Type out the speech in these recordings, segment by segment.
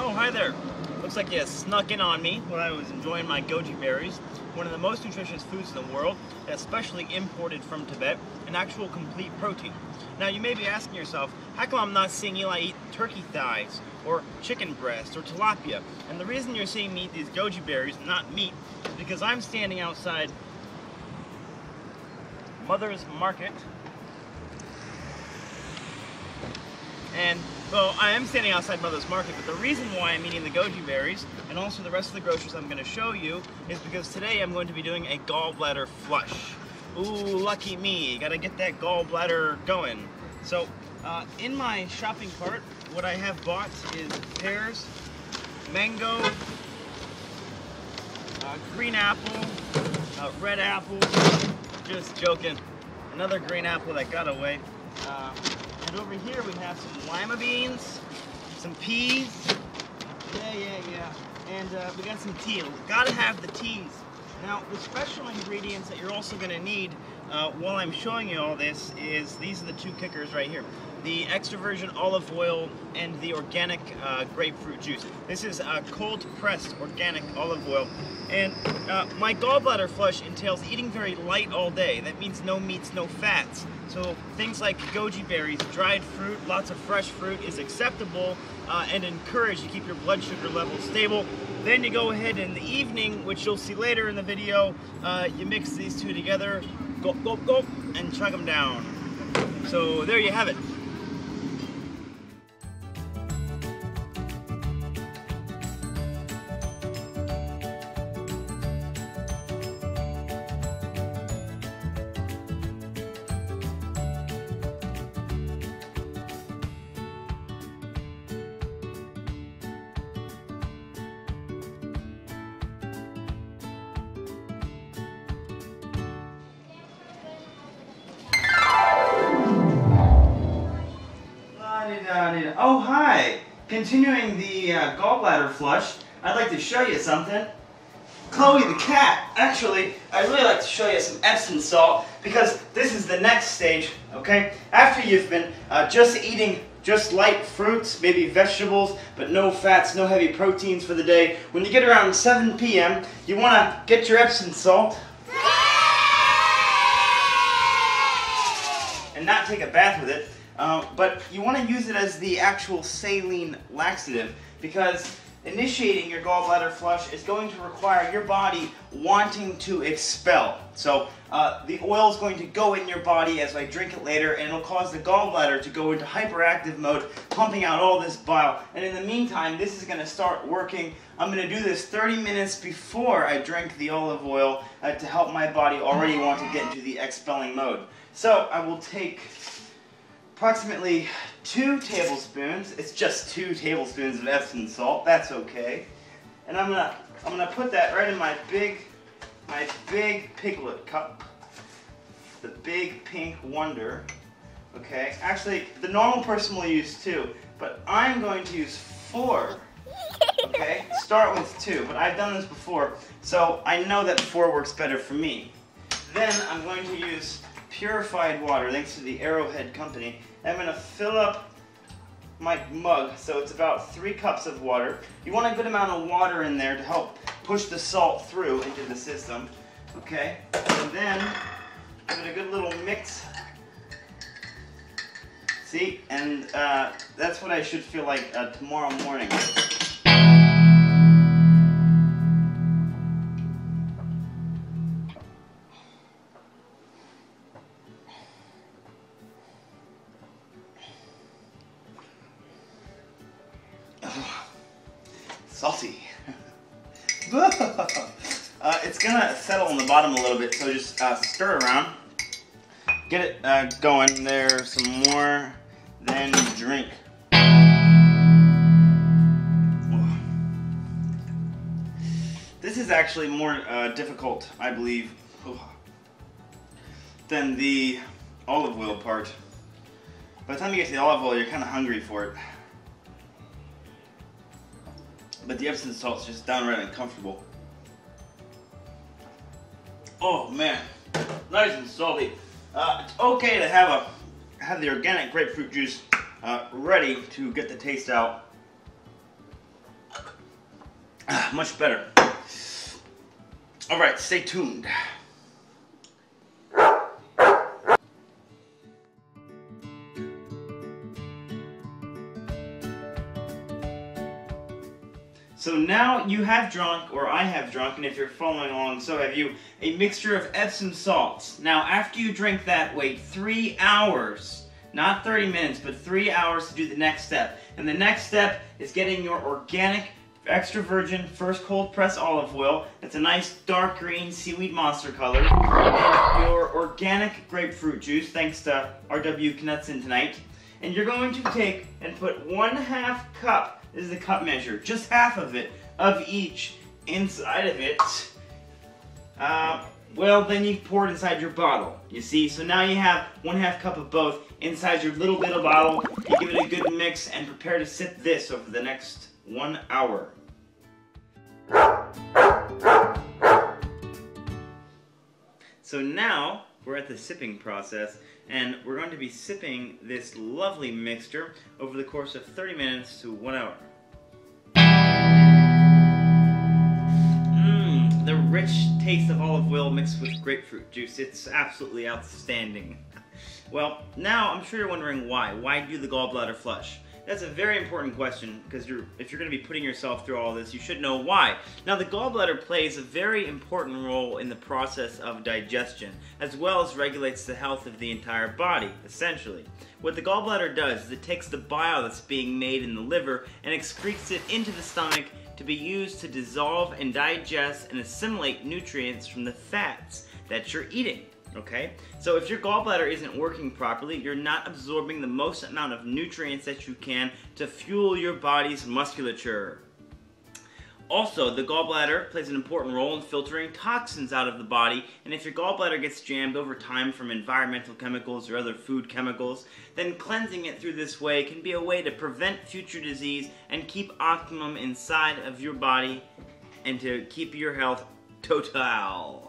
Oh, hi there. Looks like you snuck in on me when I was enjoying my goji berries, one of the most nutritious foods in the world, especially imported from Tibet, an actual complete protein. Now you may be asking yourself, how come I'm not seeing Eli eat turkey thighs, or chicken breast, or tilapia? And the reason you're seeing me eat these goji berries and not meat is because I'm standing outside Mother's Market. And, well, I am standing outside Mother's Market, but the reason why I'm eating the goji berries, and also the rest of the groceries I'm going to show you, is because today I'm going to be doing a gallbladder flush. Ooh, lucky me, gotta get that gallbladder going. So, in my shopping cart, what I have bought is pears, mango, green apple, red apple, just joking, another green apple that got away. And over here we have some lima beans, some peas, yeah. And we got some tea. Gotta have the teas. Now, the special ingredients that you're also gonna need while I'm showing you all this is, these are the two kickers right here. The extra virgin olive oil and the organic grapefruit juice. This is cold pressed organic olive oil. And my gallbladder flush entails eating very light all day. That means no meats, no fats. So things like goji berries, dried fruit, lots of fresh fruit is acceptable and encouraged to keep your blood sugar levels stable. Then you go ahead in the evening, which you'll see later in the video, you mix these two together, go, and chug them down. So there you have it. Oh, hi! Continuing the gallbladder flush, I'd like to show you something. Chloe the cat! Actually, I'd really like to show you some Epsom salt because this is the next stage, okay? After you've been just eating just light fruits, maybe vegetables, but no fats, no heavy proteins for the day, when you get around 7 p.m., you want to get your Epsom salt and not take a bath with it. But you want to use it as the actual saline laxative because initiating your gallbladder flush is going to require your body wanting to expel. So the oil is going to go in your body as I drink it later, and it'll cause the gallbladder to go into hyperactive mode, pumping out all this bile. And in the meantime, this is going to start working. I'm going to do this 30 minutes before I drink the olive oil to help my body already want to get into the expelling mode. So I will take approximately 2 tablespoons. It's just 2 tablespoons of Epsom salt. That's okay. And I'm gonna put that right in my big piglet cup, the big pink wonder. Okay. Actually, the normal person will use 2, but I'm going to use 4. Okay. Start with 2, but I've done this before, so I know that 4 works better for me. Then I'm going to use purified water, thanks to the Arrowhead company. I'm going to fill up my mug, so it's about 3 cups of water. You want a good amount of water in there to help push the salt through into the system. Okay, and then give it a good little mix. See, and that's what I should feel like tomorrow morning. Salty. It's gonna settle on the bottom a little bit, so just stir around. Get it going there some more, then drink. This is actually more difficult, I believe, than the olive oil part. By the time you get to the olive oil, you're kind of hungry for it. But the Epsom salt's just downright uncomfortable. Oh man, nice and salty. It's okay to have the organic grapefruit juice ready to get the taste out. Much better. Alright, stay tuned. So now you have drunk, or I have drunk, and if you're following along, so have you, a mixture of Epsom salts. Now after you drink that, wait 3 hours, not 30 minutes, but 3 hours to do the next step. And the next step is getting your organic, extra virgin, first cold press olive oil. It's a nice dark green seaweed monster color. And your organic grapefruit juice, thanks to R.W. Knudsen tonight. And you're going to take and put 1/2 cup, this is the cup measure, just half of it, of each inside of it. Well, then you pour it inside your bottle, you see? So now you have 1/2 cup of both inside your little bit of bottle. You give it a good mix and prepare to sip this over the next 1 hour. So now we're at the sipping process, and we're going to be sipping this lovely mixture over the course of 30 minutes to 1 hour. The rich taste of olive oil mixed with grapefruit juice. It's absolutely outstanding. Well, now I'm sure you're wondering why. Why do the gallbladder flush? That's a very important question, because if you're going to be putting yourself through all this, you should know why. Now, the gallbladder plays a very important role in the process of digestion, as well as regulates the health of the entire body, essentially. What the gallbladder does is it takes the bile that's being made in the liver and excretes it into the stomach to be used to dissolve and digest and assimilate nutrients from the fats that you're eating. Okay? So if your gallbladder isn't working properly, you're not absorbing the most amount of nutrients that you can to fuel your body's musculature. Also, the gallbladder plays an important role in filtering toxins out of the body, and if your gallbladder gets jammed over time from environmental chemicals or other food chemicals, then cleansing it through this way can be a way to prevent future disease and keep optimum inside of your body and to keep your health total.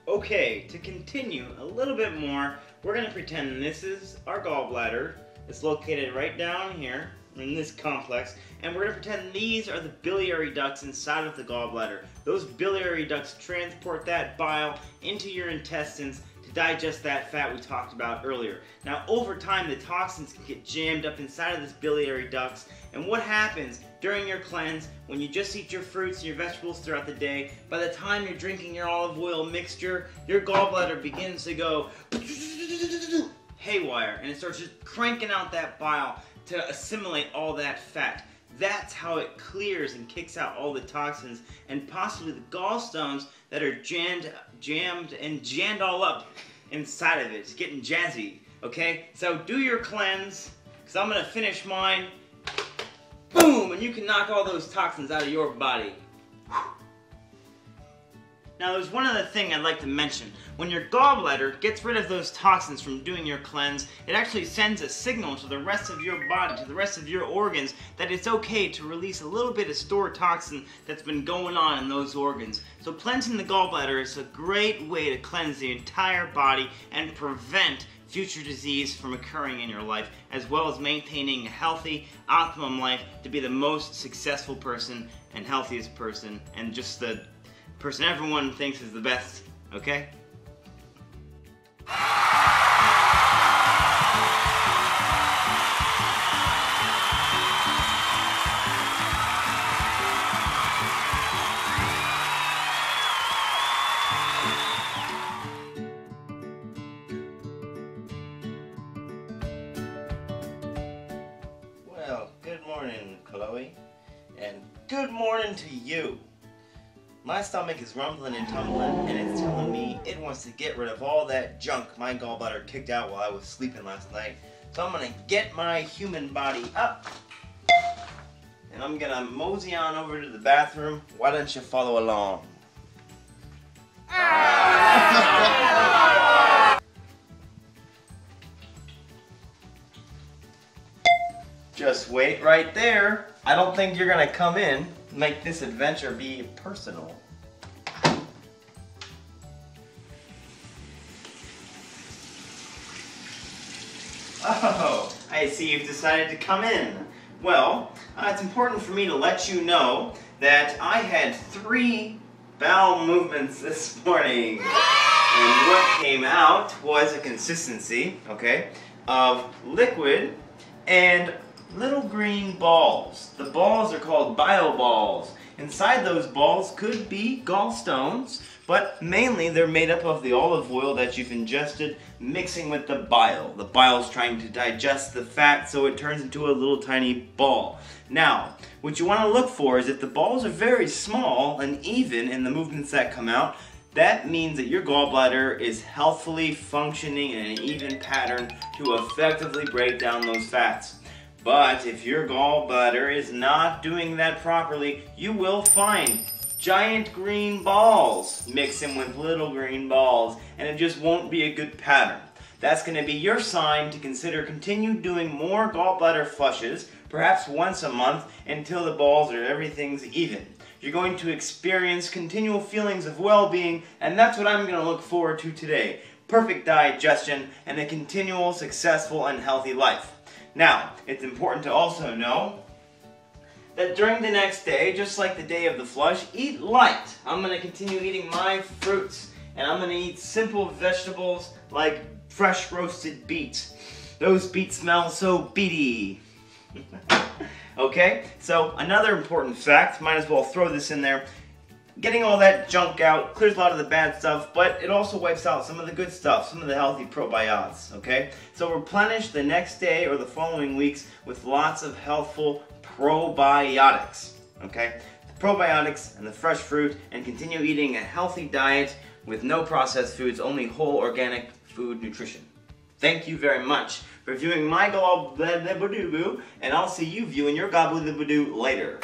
Okay, to continue a little bit more, we're going to pretend this is our gallbladder. It's located right down here in this complex, and we're going to pretend these are the biliary ducts inside of the gallbladder. Those biliary ducts transport that bile into your intestines to digest that fat we talked about earlier. Now, over time, the toxins can get jammed up inside of this biliary ducts, and what happens during your cleanse, when you just eat your fruits and your vegetables throughout the day, by the time you're drinking your olive oil mixture, your gallbladder begins to go haywire, and it starts just cranking out that bile to assimilate all that fat. That's how it clears and kicks out all the toxins and possibly the gallstones that are jammed all up inside of it. It's getting jazzy, okay? So do your cleanse, because I'm going to finish mine. Boom! And you can knock all those toxins out of your body. Now there's one other thing I'd like to mention. When your gallbladder gets rid of those toxins from doing your cleanse, it actually sends a signal to the rest of your body, to the rest of your organs, that it's okay to release a little bit of stored toxin that's been going on in those organs. So cleansing the gallbladder is a great way to cleanse the entire body and prevent future disease from occurring in your life, as well as maintaining a healthy, optimum life to be the most successful person and healthiest person and just the person everyone thinks is the best, okay? Well, good morning, Chloe, and good morning to you. My stomach is rumbling and tumbling, and it's telling me it wants to get rid of all that junk my gallbladder kicked out while I was sleeping last night. So I'm going to get my human body up, and I'm going to mosey on over to the bathroom. Why don't you follow along? Just wait right there. I don't think you're going to come in. Make this adventure be personal. Oh, I see you've decided to come in. Well, it's important for me to let you know that I had 3 bowel movements this morning. And what came out was a consistency, okay, of liquid and little green balls. The balls are called bioballs. Inside those balls could be gallstones, but mainly they're made up of the olive oil that you've ingested mixing with the bile. The bile's trying to digest the fat so it turns into a little tiny ball. Now, what you want to look for is if the balls are very small and even in the movements that come out, that means that your gallbladder is healthfully functioning in an even pattern to effectively break down those fats. But if your gallbladder is not doing that properly, you will find giant green balls mixing with little green balls, and it just won't be a good pattern. That's going to be your sign to consider continue doing more gallbladder flushes, perhaps once a month, until the balls or everything's even. You're going to experience continual feelings of well-being, and that's what I'm going to look forward to today. Perfect digestion and a continual, successful, and healthy life. Now, it's important to also know that during the next day, just like the day of the flush, eat light. I'm going to continue eating my fruits, and I'm going to eat simple vegetables like fresh roasted beets. Those beets smell so beety. Okay, so another important fact, might as well throw this in there. Getting all that junk out clears a lot of the bad stuff, but it also wipes out some of the good stuff, some of the healthy probiotics, okay? So replenish the next day or the following weeks with lots of healthful probiotics, okay? The probiotics and the fresh fruit, and continue eating a healthy diet with no processed foods, only whole organic food nutrition. Thank you very much for viewing my Gallbladder, and I'll see you viewing your Gallbladder later.